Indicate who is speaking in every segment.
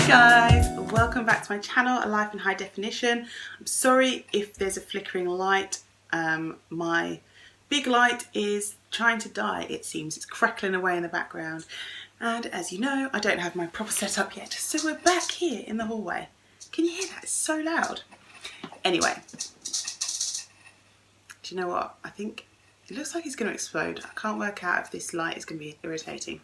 Speaker 1: guys, welcome back to my channel, A Life in High Definition. I'm sorry if there's a flickering light. My big light is trying to die, it seems. It's crackling away in the background. And as you know, I don't have my proper setup yet. So we're back here in the hallway. Can you hear that? It's so loud. Anyway, do you know what? I think it looks like it's going to explode. I can't work out if this light is going to be irritating.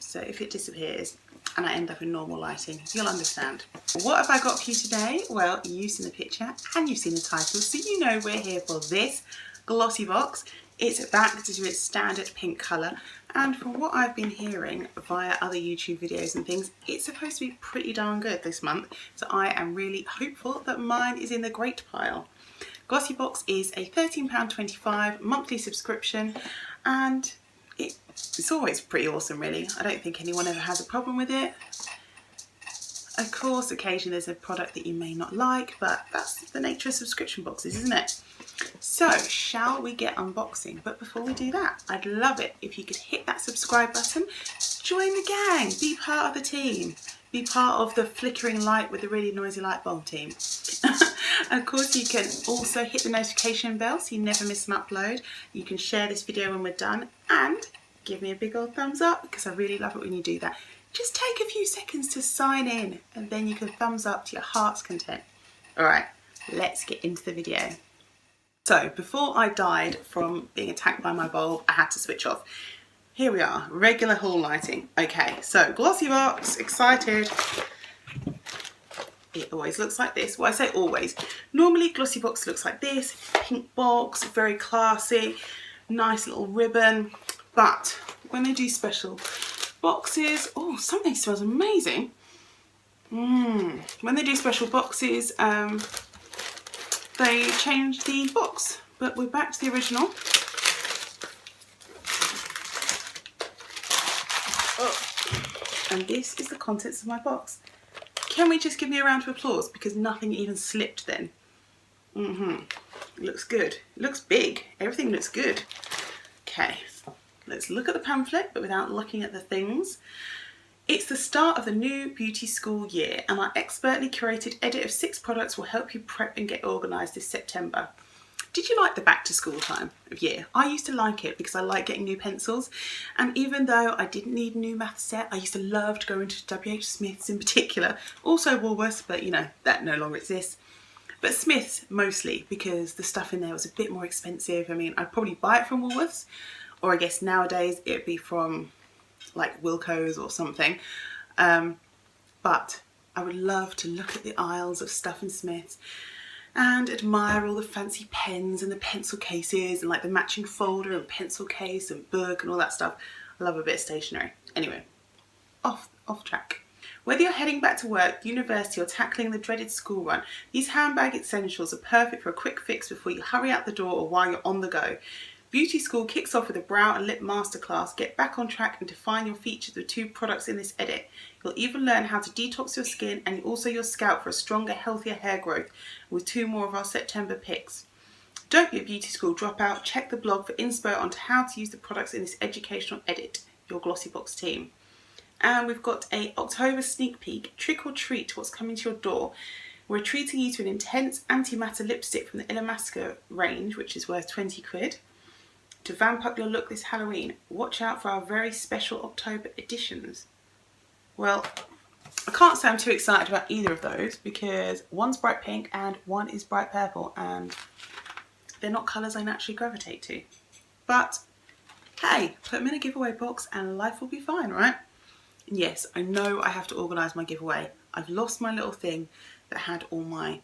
Speaker 1: So if it disappears and I end up in normal lighting, you'll understand. What have I got for you today? Well, you've seen the picture and you've seen the title, so you know we're here for this glossy box. It's back to its standard pink colour, and from what I've been hearing via other YouTube videos and things, it's supposed to be pretty darn good this month, so I am really hopeful that mine is in the great pile. Glossybox is a £13.25 monthly subscription, and it's always pretty awesome, really. I don't think anyone ever has a problem with it. Of course, occasionally there's a product that you may not like, but that's the nature of subscription boxes, isn't it? So, shall we get unboxing? But before we do that, I'd love it if you could hit that subscribe button, join the gang, be part of the team, be part of the flickering light with the really noisy light bulb team. Of course, you can also hit the notification bell so you never miss an upload. You can share this video when we're done and give me a big old thumbs up, because I really love it when you do that. Just take a few seconds to sign in and then you can thumbs up to your heart's content. Alright, let's get into the video. So before I died from being attacked by my bulb, I had to switch off. Here we are, regular hall lighting. Okay, so Glossybox, excited. It always looks like this. Well, I say always. Normally Glossybox looks like this, pink box, very classy, nice little ribbon. But when they do special boxes, oh, something smells amazing. When they do special boxes, they change the box. But we're back to the original. Oh. And this is the contents of my box. Can we just give me a round of applause, because nothing even slipped then. It looks good. It looks big. Everything looks good. Okay. Let's look at the pamphlet, but without looking at the things. It's the start of the new beauty school year, and our expertly curated edit of 6 products will help you prep and get organised this September. Did you like the back to school time of year? I used to like it because I like getting new pencils, and even though I didn't need a new math set, I used to love to go into WH Smith's in particular, also Woolworths, but you know, that no longer exists. But Smith's mostly, because the stuff in there was a bit more expensive. I mean, I'd probably buy it from Woolworths, or I guess nowadays it'd be from like Wilko's or something. But I would love to look at the aisles of stuff in Smith's and admire all the fancy pens and the pencil cases and like the matching folder and pencil case and book and all that stuff. I love a bit of stationery. Anyway, off track. Whether you're heading back to work, university, or tackling the dreaded school run, these handbag essentials are perfect for a quick fix before you hurry out the door or while you're on the go. Beauty School kicks off with a brow and lip masterclass. Get back on track and define your features with 2 products in this edit. You'll even learn how to detox your skin and also your scalp for a stronger, healthier hair growth with 2 more of our September picks. Don't be a beauty school dropout. Check the blog for inspo on how to use the products in this educational edit. Your Glossybox team. And we've got a October sneak peek, trick or treat what's coming to your door. We're treating you to an intense antimatter lipstick from the Illamasqua range, which is worth 20 quid. To vamp up your look this Halloween, watch out for our very special October editions. Well, I can't say I'm too excited about either of those, because one's bright pink and one is bright purple, and they're not colours I naturally gravitate to. But hey, put them in a giveaway box and life will be fine, right? And yes, I know I have to organise my giveaway. I've lost my little thing that had all my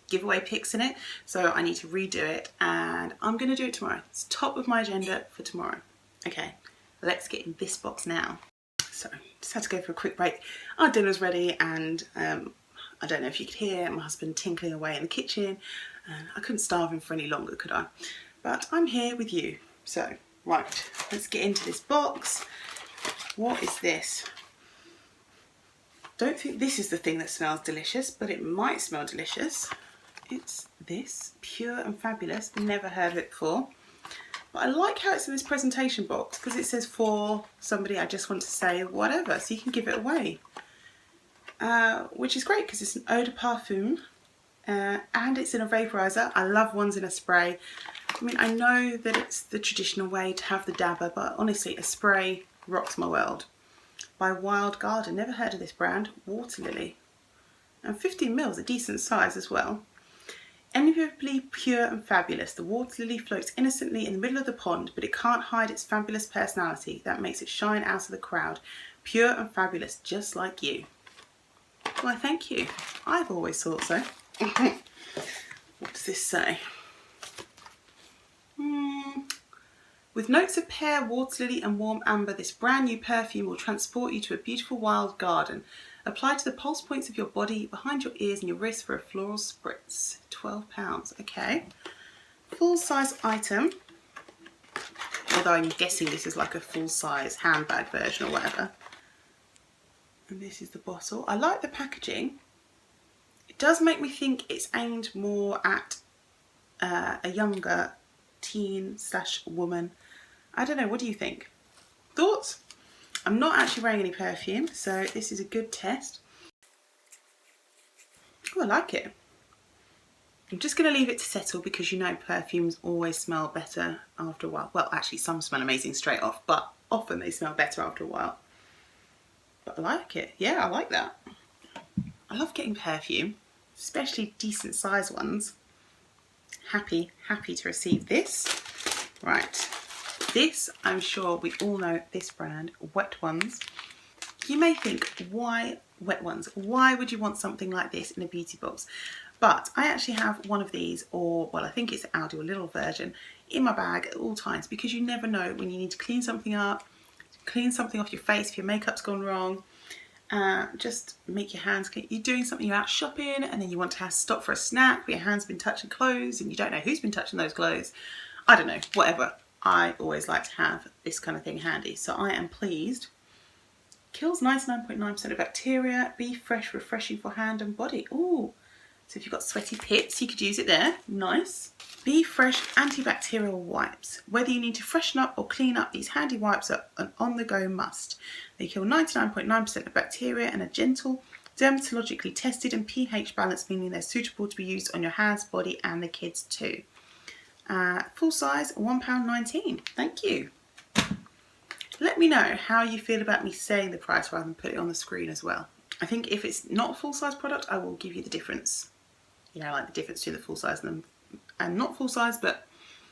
Speaker 1: giveaway picks in it, so I need to redo it, and I'm going to do it tomorrow. It's top of my agenda for tomorrow. Okay, let's get in this box now. So, just had to go for a quick break. Our dinner's ready, and I don't know if you could hear my husband tinkling away in the kitchen. I couldn't starve him for any longer, could I? But I'm here with you. So, right, let's get into this box. What is this? Don't think this is the thing that smells delicious, but it might smell delicious. It's this, Pure and Fabulous. Never heard of it before. But I like how it's in this presentation box because it says for somebody I just want to say whatever, so you can give it away. Which is great because it's an eau de parfum and it's in a vaporizer. I love ones in a spray. I mean, I know that it's the traditional way to have the dabber, but honestly, a spray rocks my world. By Wild Garden, never heard of this brand, Water Lily. And 15 mils, a decent size as well. Enviably pure and fabulous, the water lily floats innocently in the middle of the pond, but it can't hide its fabulous personality that makes it shine out of the crowd. Pure and fabulous, just like you. Why, thank you. I've always thought so. What does this say? With notes of pear, water lily and warm amber, this brand new perfume will transport you to a beautiful wild garden. Apply to the pulse points of your body, behind your ears and your wrists for a floral spritz. £12. Okay. Full size item. Although I'm guessing this is like a full size handbag version or whatever. And this is the bottle. I like the packaging. It does make me think it's aimed more at a younger teen / woman. I don't know, what do you think? Thoughts? I'm not actually wearing any perfume, so this is a good test. Oh, I like it. I'm just going to leave it to settle because you know perfumes always smell better after a while. Well, actually some smell amazing straight off, but often they smell better after a while. But I like it. Yeah, I like that. I love getting perfume, especially decent size ones. Happy to receive this. Right. This, I'm sure we all know this brand, Wet Ones. You may think, why Wet Ones? Why would you want something like this in a beauty box? But I actually have one of these, or well, I think it's Aldi or little version, in my bag at all times because you never know when you need to clean something up, clean something off your face if your makeup's gone wrong. Just make your hands clean. You're doing something, you're out shopping and then you want to have stop for a snack, but your hand's been touching clothes and you don't know who's been touching those clothes. I don't know, whatever. I always like to have this kind of thing handy. So I am pleased. Kills 99.9% of bacteria. Be fresh, refreshing for hand and body. Ooh, so if you've got sweaty pits, you could use it there. Nice. Be Fresh antibacterial wipes. Whether you need to freshen up or clean up, these handy wipes are an on-the-go must. They kill 99.9% of bacteria and are gentle, dermatologically tested and pH balanced, meaning they're suitable to be used on your hands, body and the kids too. Full size, £1.19. Thank you. Let me know how you feel about me saying the price rather than put it on the screen as well. I think if it's not a full size product, I will give you the difference. You know, like the difference between the full size and not full size, but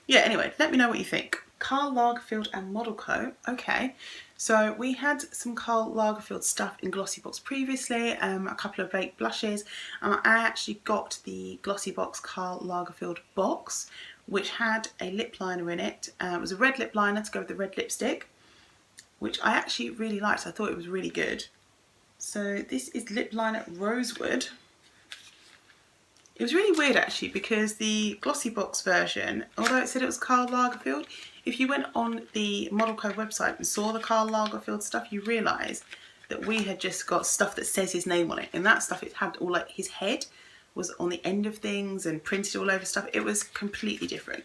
Speaker 1: yeah, anyway, let me know what you think. Karl Lagerfeld and Model Co. Okay, so we had some Karl Lagerfeld stuff in Glossybox previously, a couple of baked blushes, and I actually got the Glossybox Karl Lagerfeld box, which had a lip liner in it. It was a red lip liner to go with the red lipstick, which I actually really liked. I thought it was really good. So this is lip liner Rosewood. It was really weird actually because the Glossybox version, although it said it was Karl Lagerfeld, if you went on the Model Co website and saw the Karl Lagerfeld stuff, you realise that we had just got stuff that says his name on it. And that stuff, it had all like his head was on the end of things and printed all over stuff. It was completely different.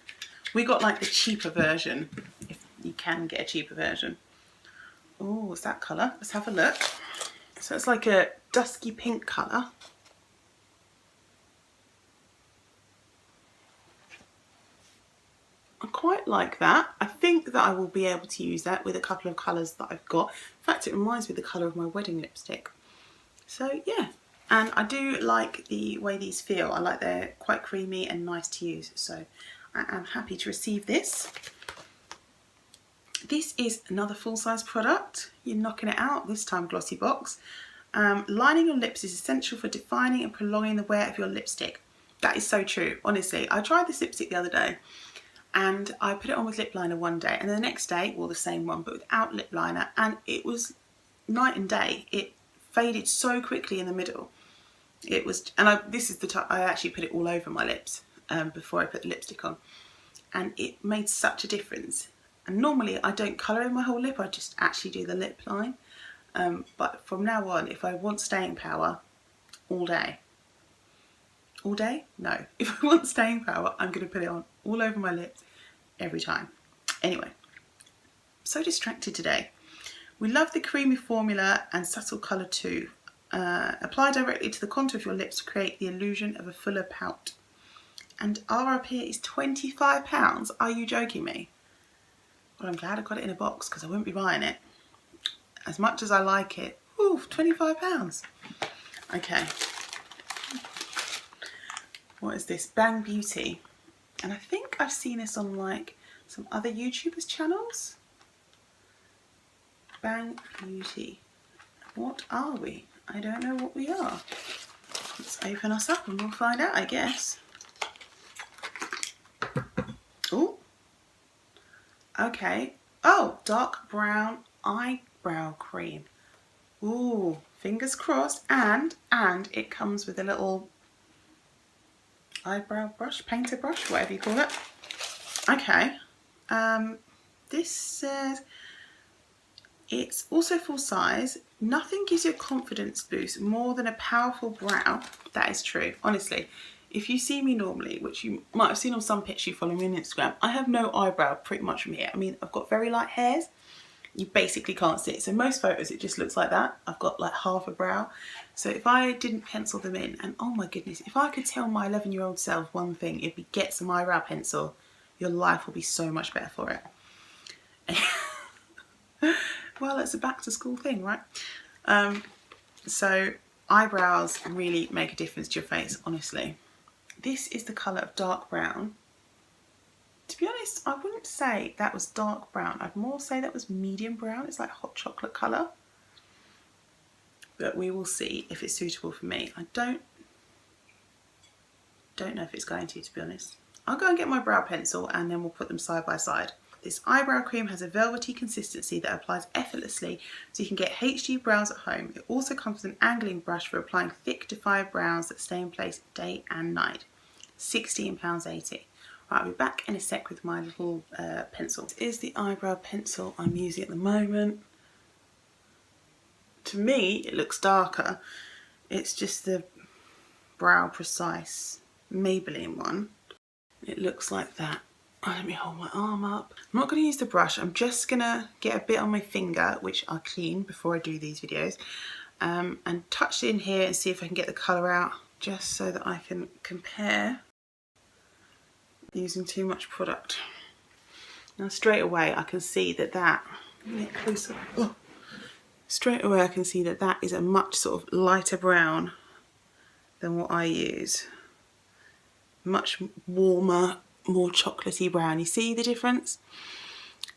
Speaker 1: We got like the cheaper version, if you can get a cheaper version. Oh, what's that colour? Let's have a look. So it's like a dusky pink colour. I quite like that. I think that I will be able to use that with a couple of colours that I've got. In fact, it reminds me of the colour of my wedding lipstick. So yeah, and I do like the way these feel. I like they're quite creamy and nice to use. So I am happy to receive this. This is another full-size product. You're knocking it out this time, Glossybox. Lining your lips is essential for defining and prolonging the wear of your lipstick. That is so true, honestly. I tried this lipstick the other day and I put it on with lip liner one day and the next day, well, the same one but without lip liner, and it was night and day. It faded so quickly in the middle. It was, and this is the time I actually put it all over my lips before I put the lipstick on, and it made such a difference. And normally I don't colour in my whole lip, I just actually do the lip line. But from now on, if I want staying power all day, no, if I want staying power, I'm going to put it on all over my lips every time. Anyway, so distracted today. We love the creamy formula and subtle colour too. Apply directly to the contour of your lips to create the illusion of a fuller pout. And RRP is £25. Are you joking me? Well, I'm glad I got it in a box because I wouldn't be buying it. As much as I like it, ooh, £25. Okay. What is this? Bang Beauty. And I think I've seen this on like some other YouTubers' channels. Bang Beauty. What are we? I don't know what we are. Let's open us up and we'll find out, I guess. Oh. Okay. Oh, dark brown eyebrow cream. Ooh, fingers crossed. And it comes with a little eyebrow brush, painter brush, whatever you call it. Okay. This says it's also full size. Nothing gives you a confidence boost more than a powerful brow. That is true. Honestly, if you see me normally, which you might have seen on some pictures you follow me on Instagram, I have no eyebrow pretty much from here. I mean, I've got very light hairs. You basically can't see it. So most photos, it just looks like that. I've got like half a brow. So if I didn't pencil them in, and oh my goodness, if I could tell my 11-year-old self one thing, it'd be get some eyebrow pencil. Your life will be so much better for it. Well, it's a back to school thing, right? So eyebrows really make a difference to your face, honestly. This is the colour of dark brown. To be honest, I wouldn't say that was dark brown. I'd more say that was medium brown. It's like hot chocolate colour. But we will see if it's suitable for me. I don't know if it's going to be honest. I'll go and get my brow pencil and then we'll put them side by side. This eyebrow cream has a velvety consistency that applies effortlessly so you can get HD brows at home. It also comes with an angling brush for applying thick defined brows that stay in place day and night. £16.80. Right, I'll be back in a sec with my little pencil. This is the eyebrow pencil I'm using at the moment. To me, it looks darker. It's just the Brow Precise Maybelline one. It looks like that. Oh, let me hold my arm up. I'm not going to use the brush. I'm just going to get a bit on my finger, which I clean before I do these videos, and touch it in here and see if I can get the colour out, just so that I can compare using too much product. Now straight away I can see that let me get closer. Oh. Straight away I can see that that is a much sort of lighter brown than what I use. Much warmer, more chocolatey brown. You see the difference?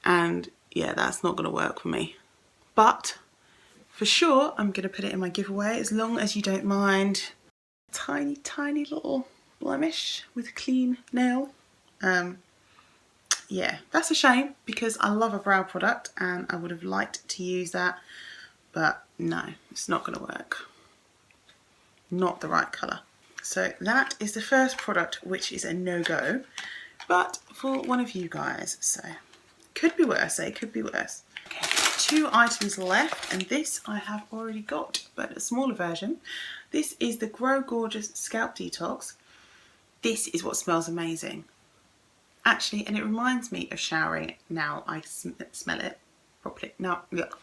Speaker 1: And yeah, that's not going to work for me. But for sure, I'm going to put it in my giveaway as long as you don't mind a tiny, tiny little blemish with a clean nail. Yeah, that's a shame because I love a brow product and I would have liked to use that. But no, it's not going to work. Not the right colour. So that is the first product, which is a no-go. But for one of you guys, so could be worse, eh? Could be worse. Okay, 2 items left, and this I have already got, but a smaller version. This is the Grow Gorgeous Scalp Detox. This is what smells amazing. Actually, and it reminds me of showering. Now I smell it properly. Now, look.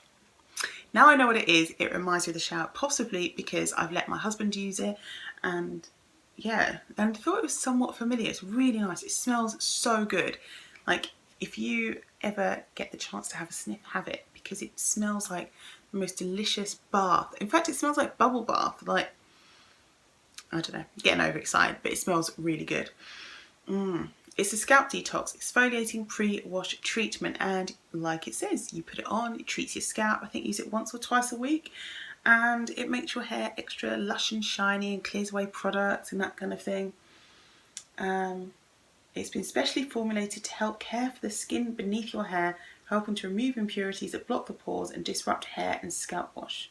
Speaker 1: Now I know what it is. It reminds me of the shower, possibly because I've let my husband use it, and yeah, and I thought it was somewhat familiar. It's really nice. It smells so good. Like, if you ever get the chance to have a sniff, have it, because it smells like the most delicious bath. In fact, it smells like bubble bath. Like, I don't know, getting overexcited, but it smells really good. It's a scalp detox, exfoliating pre-wash treatment, and like it says, you put it on, it treats your scalp. I think use it once or twice a week, and it makes your hair extra lush and shiny and clears away products and that kind of thing. It's been specially formulated to help care for the skin beneath your hair, helping to remove impurities that block the pores and disrupt hair and scalp wash.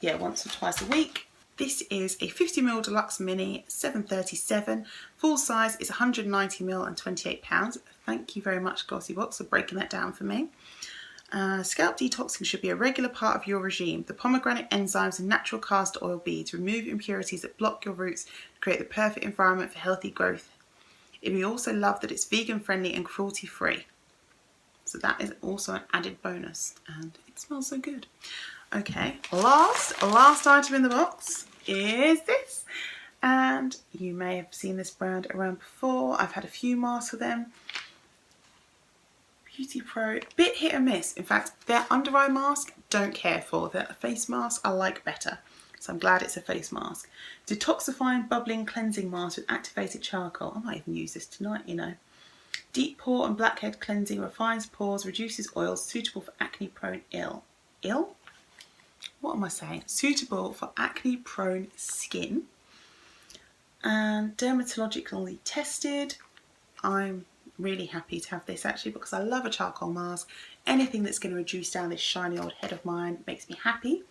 Speaker 1: Yeah, once or twice a week. This is a 50ml Deluxe Mini, $7.37. Full size is 190ml and £28. Thank you very much, Glossybox, for breaking that down for me. Scalp detoxing should be a regular part of your regime. The pomegranate enzymes and natural castor oil beads remove impurities that block your roots to create the perfect environment for healthy growth. And we also love that it's vegan friendly and cruelty free. So that is also an added bonus, and it smells so good. Okay, last item in the box is this. And you may have seen this brand around before. I've had a few masks of them. Beauty Pro, bit hit and miss. In fact, their under eye mask, don't care for. Their face mask, I like better. So I'm glad it's a face mask. Detoxifying bubbling cleansing mask with activated charcoal. I might even use this tonight, you know. Deep pore and blackhead cleansing, refines pores, reduces oils, suitable for acne prone ill? What am I saying? Suitable for acne prone skin. And dermatologically tested. I'm really happy to have this actually because I love a charcoal mask. Anything that's going to reduce down this shiny old head of mine makes me happy.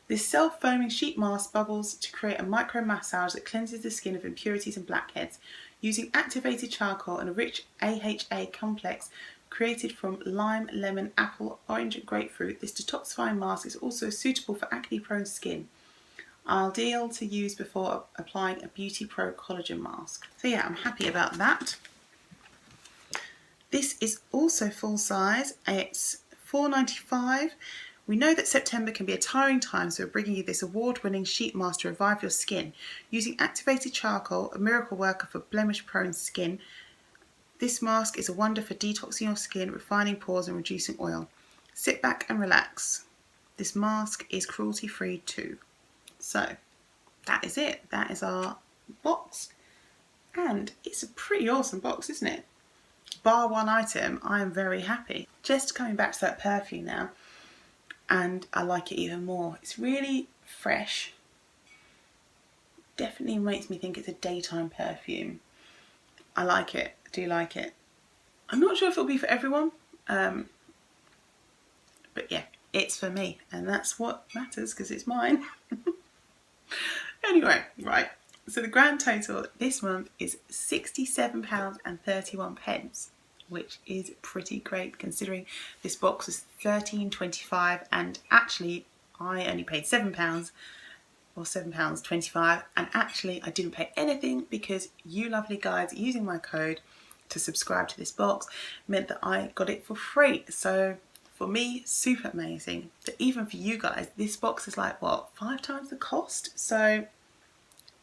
Speaker 1: This self-foaming sheet mask bubbles to create a micro massage that cleanses the skin of impurities and blackheads. Using activated charcoal and a rich AHA complex created from lime, lemon, apple, orange and grapefruit, this detoxifying mask is also suitable for acne prone skin. Ideal to use before applying a Beauty Pro collagen mask. So yeah, I'm happy about that. This is also full size. It's $4.95. We know that September can be a tiring time, so we're bringing you this award-winning sheet mask to revive your skin. Using activated charcoal, a miracle worker for blemish-prone skin, this mask is a wonder for detoxing your skin, refining pores and reducing oil. Sit back and relax. This mask is cruelty-free too. So that is it. That is our box. And it's a pretty awesome box, isn't it? Bar one item, I am very happy. Just coming back to that perfume now, and I like it even more. It's really fresh. Definitely makes me think it's a daytime perfume. I like it. I do like it. I'm not sure if it'll be for everyone, but yeah, it's for me, and that's what matters because it's mine. Anyway, right, so the grand total this month is £67.31, which is pretty great considering this box was £13.25 and actually I only paid £7 or £7.25, and actually I didn't pay anything because you lovely guys using my code to subscribe to this box meant that I got it for free. So for me, super amazing. But even for you guys, this box is like, what, 5 times the cost? So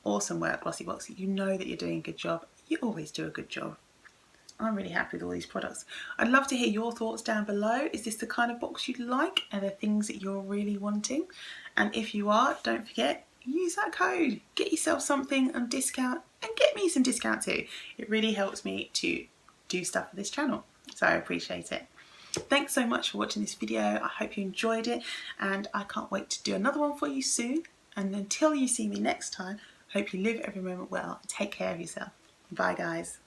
Speaker 1: awesome work, Glossybox. You know that you're doing a good job. You always do a good job. I'm really happy with all these products. I'd love to hear your thoughts down below. Is this the kind of box you'd like? Are there things that you're really wanting? And if you are, don't forget, use that code. Get yourself something on discount and get me some discount too. It really helps me to do stuff for this channel. So I appreciate it. Thanks so much for watching this video. I hope you enjoyed it and I can't wait to do another one for you soon. And until you see me next time, hope you live every moment well and take care of yourself. Bye guys.